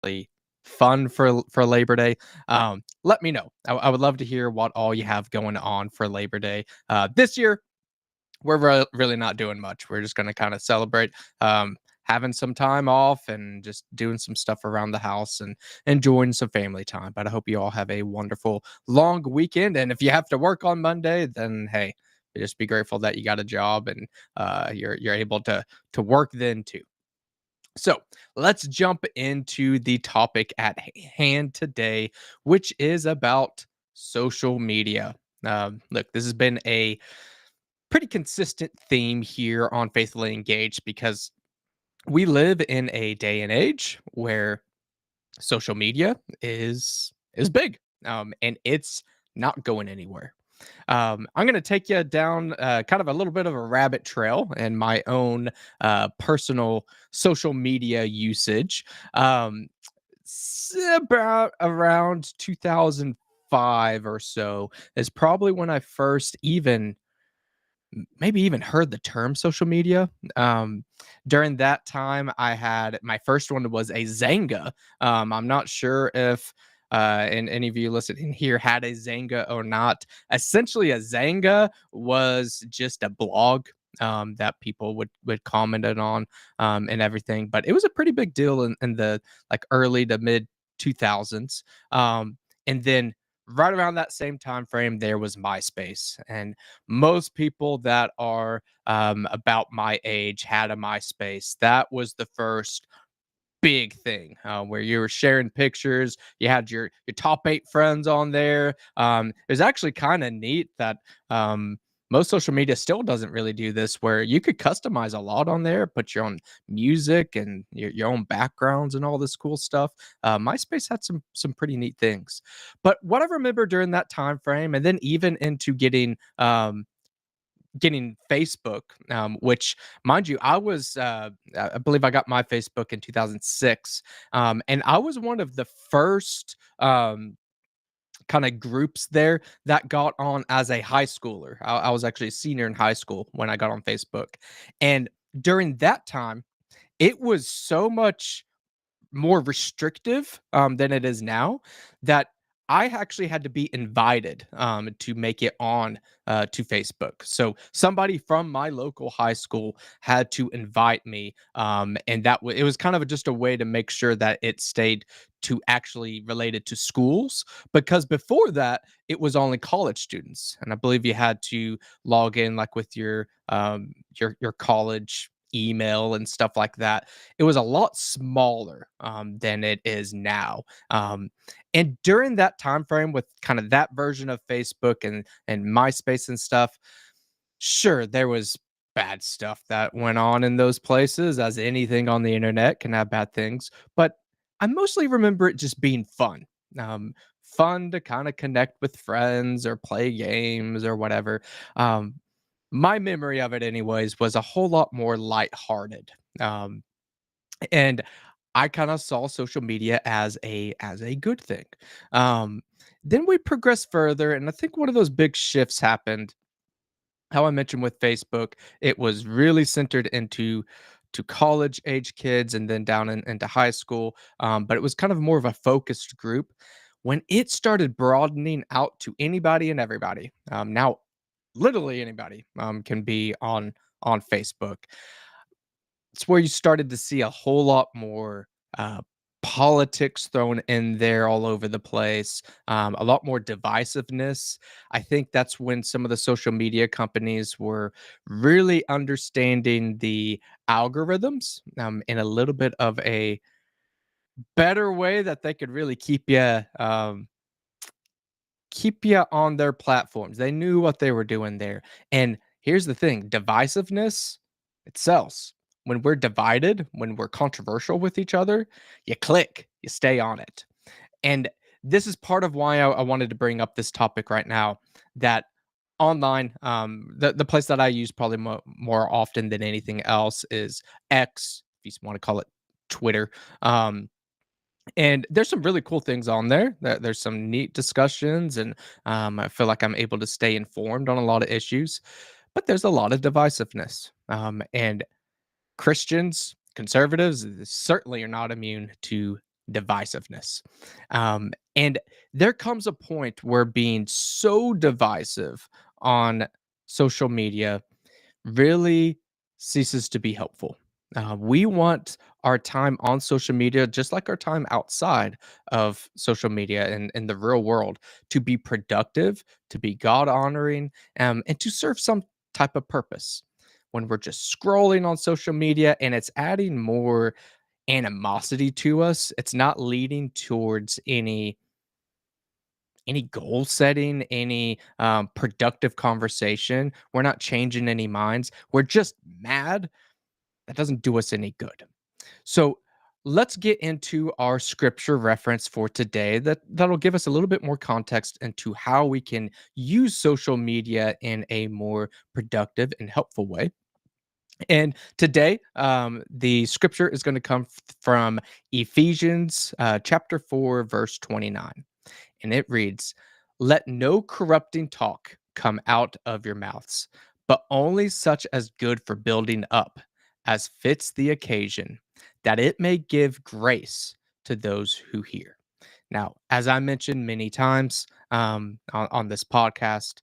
really fun for Labor Day, let me know. I would love to hear what all you have going on for Labor Day. This year, we're really not doing much. We're just going to kind of celebrate having some time off and just doing some stuff around the house and enjoying some family time. But I hope you all have a wonderful long weekend. And if you have to work on Monday, then hey, just be grateful that you got a job and you're able to work then too. So let's jump into the topic at hand today, which is about social media. Look, this has been a pretty consistent theme here on Faithfully Engaged because we live in a day and age where social media is big, and it's not going anywhere. I'm going to take you down kind of a little bit of a rabbit trail in my own personal social media usage. About around 2005 or so is probably when I first even maybe even heard the term social media. During that time, I had my first one was a Zanga. I'm not sure if and any of you listening here had a Zanga or not. Essentially, a Zanga was just a blog that people would comment it on and everything. But it was a pretty big deal in the like early to mid 2000s. And then right around that same time frame, there was MySpace, and most people that are about my age had a MySpace. That was the first big thing where you were sharing pictures. You had your top 8 friends on there. It was actually kind of neat that most social media still doesn't really do this, where you could customize a lot on there, put your own music and your own backgrounds and all this cool stuff. MySpace had some pretty neat things. But what I remember during that time frame, and then even into getting Facebook, which, mind you, I believe I got my Facebook in 2006, and I was one of the first kind of groups there that got on as a high schooler. I was actually a senior in high school when I got on Facebook, and during that time, it was so much more restrictive than it is now that I actually had to be invited to make it on to Facebook. So somebody from my local high school had to invite me, and it was kind of just a way to make sure that it stayed to actually related to schools, because before that it was only college students, and I believe you had to log in like with your college email and stuff like that. It was a lot smaller than it is now. And during that time frame with kind of that version of Facebook and MySpace and stuff, sure, there was bad stuff that went on in those places, as anything on the internet can have bad things. But I mostly remember it just being fun. Fun to kind of connect with friends or play games or whatever. Um, my memory of it, anyways, was a whole lot more lighthearted. Um, and I kind of saw social media as a good thing. Um, then we progressed further, and I think one of those big shifts happened. How I mentioned with Facebook, it was really centered to college age kids and then down into high school. But it was kind of more of a focused group. When it started broadening out to anybody and everybody, now literally anybody can be on Facebook. It's where you started to see a whole lot more uh, politics thrown in there all over the place, a lot more divisiveness. I think that's when some of the social media companies were really understanding the algorithms in a little bit of a better way that they could really keep you on their platforms. They knew what they were doing there. And here's the thing, divisiveness, it sells. When we're divided, when we're controversial with each other, you click, you stay on it. And this is part of why I wanted to bring up this topic right now, that online, the place that I use probably more often than anything else is X, if you want to call it Twitter. And there's some really cool things on there. There's some neat discussions, and I feel like I'm able to stay informed on a lot of issues. But there's a lot of divisiveness, and Christians, conservatives certainly are not immune to divisiveness. And there comes a point where being so divisive on social media really ceases to be helpful. We want our time on social media, just like our time outside of social media and in the real world, to be productive, to be God honoring, and to serve some type of purpose. When we're just scrolling on social media and it's adding more animosity to us, it's not leading towards any goal setting, any productive conversation. We're not changing any minds. We're just mad. That doesn't do us any good. So let's get into our scripture reference for today that'll give us a little bit more context into how we can use social media in a more productive and helpful way. And today, the scripture is going to come from Ephesians chapter 4, verse 29. And it reads, "Let no corrupting talk come out of your mouths, but only such as good for building up, as fits the occasion, that it may give grace to those who hear." Now, as I mentioned many times on this podcast,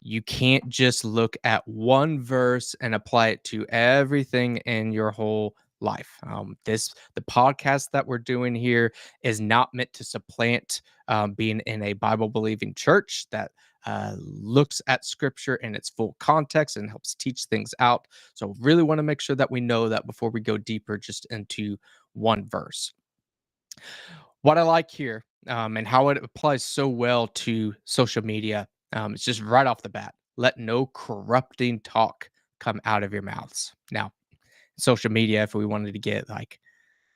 you can't just look at one verse and apply it to everything in your whole life. The podcast that we're doing here is not meant to supplant being in a Bible believing church that looks at scripture in its full context and helps teach things out. So, really want to make sure that we know that before we go deeper just into one verse. What I like here, and how it applies so well to social media, it's just right off the bat. Let no corrupting talk come out of your mouths. Now, social media, if we wanted to get like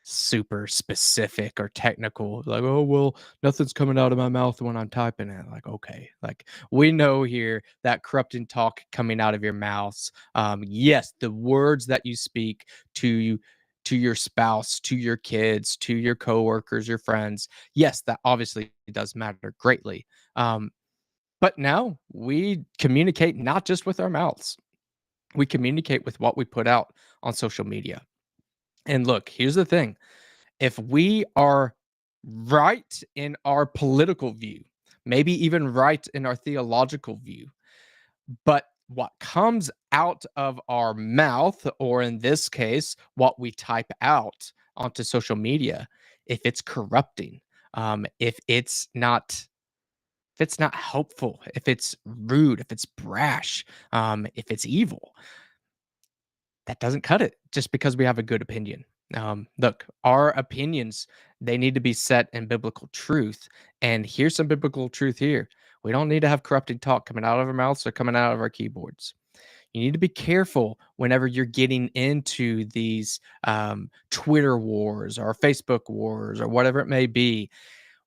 super specific or technical, like, oh, well, nothing's coming out of my mouth when I'm typing it. Like, okay, like we know here that corrupting talk coming out of your mouths. Yes, the words that you speak to to your spouse, to your kids, to your coworkers, your friends. Yes, that obviously does matter greatly. But now we communicate not just with our mouths. We communicate with what we put out on social media. And look, here's the thing, if we are right in our political view, maybe even right in our theological view, but what comes out of our mouth, or in this case, what we type out onto social media, if it's corrupting, if it's not helpful, if it's rude, if it's brash, if it's evil, that doesn't cut it just because we have a good opinion. Look, our opinions, they need to be set in biblical truth. And here's some biblical truth here. We don't need to have corrupting talk coming out of our mouths or coming out of our keyboards. You need to be careful whenever you're getting into these Twitter wars or Facebook wars or whatever it may be.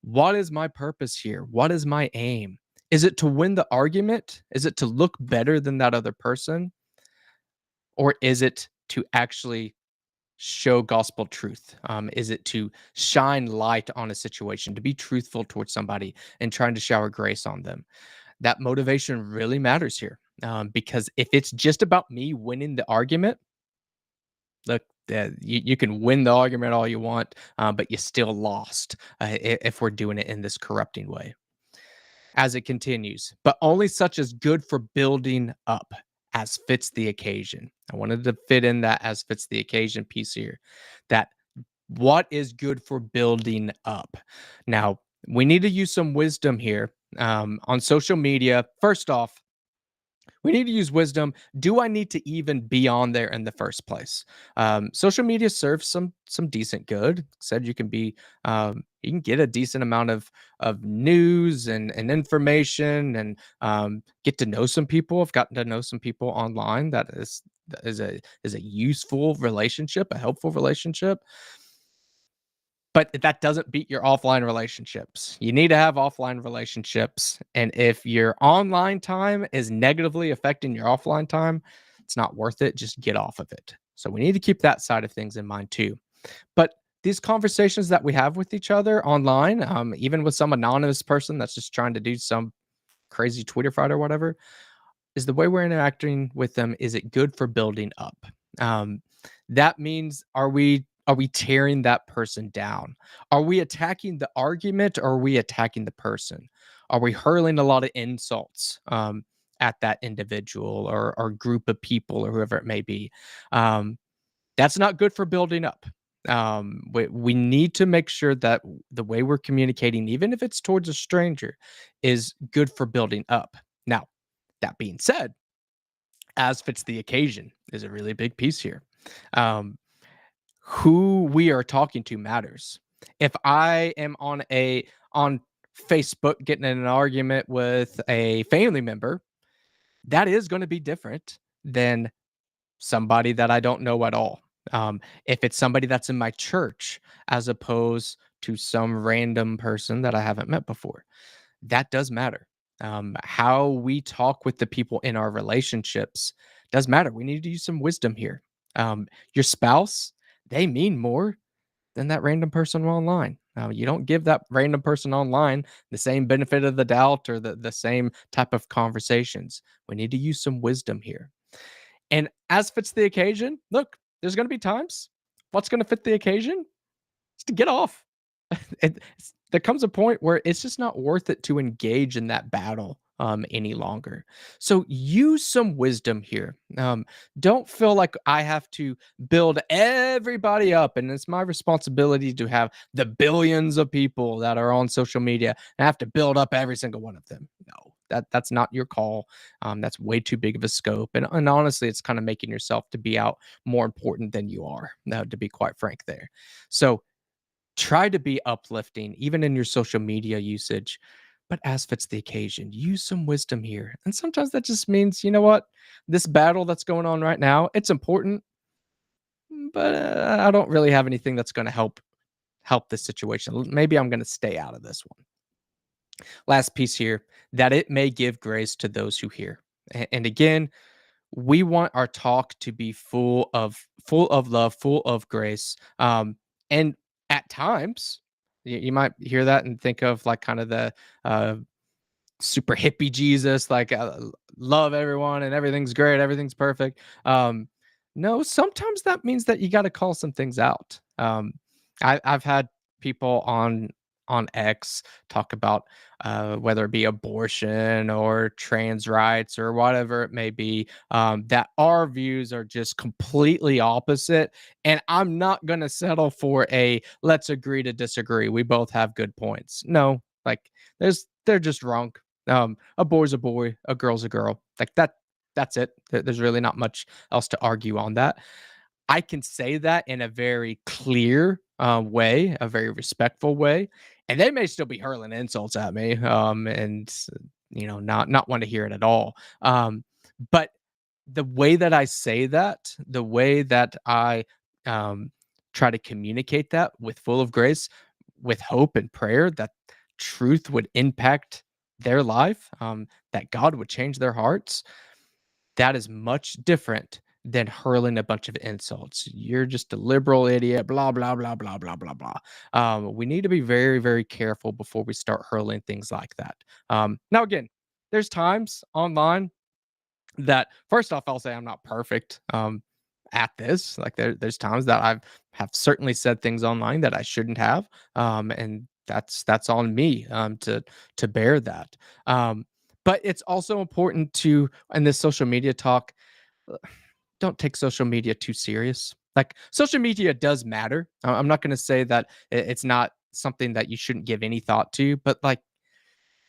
What is my purpose here? What is my aim? Is it to win the argument? Is it to look better than that other person? Or is it to actually show gospel truth? Is it to shine light on a situation, to be truthful towards somebody and trying to shower grace on them? That motivation really matters here, because if it's just about me winning the argument, look, you can win the argument all you want, but you still lost if we're doing it in this corrupting way. As it continues, but only such as good for building up as fits the occasion. I wanted to fit in that as fits the occasion piece here. That what is good for building up. Now, we need to use some wisdom here on social media. First off, we need to use wisdom. Do I need to even be on there in the first place? Social media serves some decent good. Said you can get a decent amount of news and information and get to know some people. I've gotten to know some people online that is a useful relationship, a helpful relationship. But that doesn't beat your offline relationships. You need to have offline relationships, and if your online time is negatively affecting your offline time, it's not worth it, just get off of it. So we need to keep that side of things in mind too. But these conversations that we have with each other online, even with some anonymous person that's just trying to do some crazy Twitter fight or whatever, is the way we're interacting with them, is it good for building up? Um, that means, are we Are we tearing that person down? Are we attacking the argument or are we attacking the person? Are we hurling a lot of insults at that individual or group of people or whoever it may be? Um, that's not good for building up. We need to make sure that the way we're communicating, even if it's towards a stranger, is good for building up. Now, that being said, as fits the occasion is a really big piece here. Um, who we are talking to matters. If I am on Facebook getting in an argument with a family member, that is going to be different than somebody that I don't know at all. If it's somebody that's in my church as opposed to some random person that I haven't met before, that does matter. How we talk with the people in our relationships does matter. We need to use some wisdom here. Your spouse, they mean more than that random person online. You don't give that random person online the same benefit of the doubt or the same type of conversations. We need to use some wisdom here. And as fits the occasion, look, there's going to be times. What's going to fit the occasion is to get off. There comes a point where it's just not worth it to engage in that battle any longer. So use some wisdom here. Don't feel like I have to build everybody up, and it's my responsibility to have the billions of people that are on social media. And I have to build up every single one of them. No, that's not your call. That's way too big of a scope, and honestly, it's kind of making yourself to be out more important than you are. To be quite frank, there. So try to be uplifting even in your social media usage, but as fits the occasion, use some wisdom here. And sometimes that just means, you know what? This battle that's going on right now, it's important, but I don't really have anything that's going to help this situation. Maybe I'm going to stay out of this one. Last piece here, that it may give grace to those who hear. And again, we want our talk to be full of love, full of grace. And at times, you might hear that and think of like kind of the uh, super hippie Jesus, like love everyone and everything's great, everything's perfect. No, sometimes that means that you got to call some things out. I've had people on X talk about whether it be abortion or trans rights or whatever it may be, that our views are just completely opposite. And I'm not going to settle for a let's agree to disagree. We both have good points. No, like they're just wrong. A boy's a boy, a girl's a girl. Like that. That's it. There's really not much else to argue on that. I can say that in a very clear way, a very respectful way, and they may still be hurling insults at me, and not want to hear it at all. But the way that I say that, the way that I um, try to communicate that with full of grace, with hope and prayer that truth would impact their life, that God would change their hearts, that is much different than hurling a bunch of insults. You're just a liberal idiot, blah, blah, blah, blah, blah, blah, blah. We need to be very, very careful before we start hurling things like that. Now, again, there's times online that, first off, I'll say I'm not perfect at this. Like there's times that have certainly said things online that I shouldn't have, and that's on me to bear that. But it's also important to in this social media talk, uh, don't take social media too serious. Like social media does matter. I'm not going to say that it's not something that you shouldn't give any thought to, but like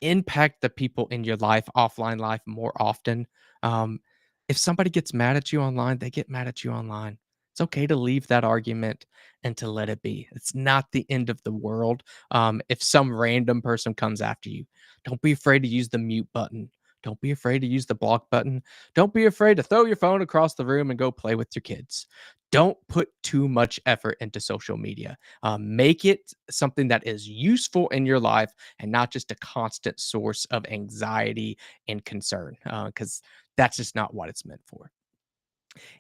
impact the people in your life, offline life more often. Um, if somebody gets mad at you online, they get mad at you online. It's okay to leave that argument and to let it be. It's not the end of the world. If some random person comes after you, don't be afraid to use the mute button. Don't be afraid to use the block button. Don't be afraid to throw your phone across the room and go play with your kids. Don't put too much effort into social media. Make it something that is useful in your life and not just a constant source of anxiety and concern, because that's just not what it's meant for.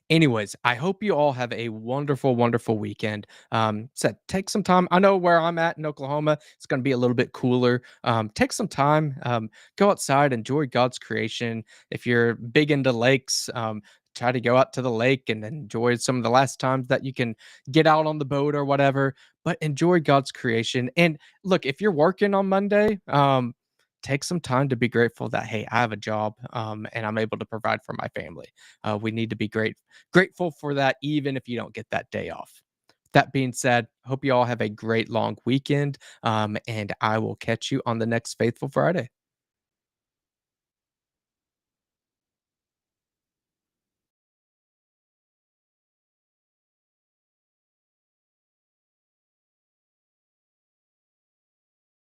Anyways, I hope you all have a wonderful, wonderful weekend. Said take some time. I know where I'm at in Oklahoma, it's going to be a little bit cooler. Take some time, go outside, enjoy God's creation. If you're big into lakes, try to go out to the lake and enjoy some of the last times that you can get out on the boat or whatever, but enjoy God's creation. And look, if you're working on Monday, take some time to be grateful that, hey, I have a job, and I'm able to provide for my family. We need to be grateful for that, even if you don't get that day off. That being said, hope you all have a great long weekend, and I will catch you on the next Faithful Friday.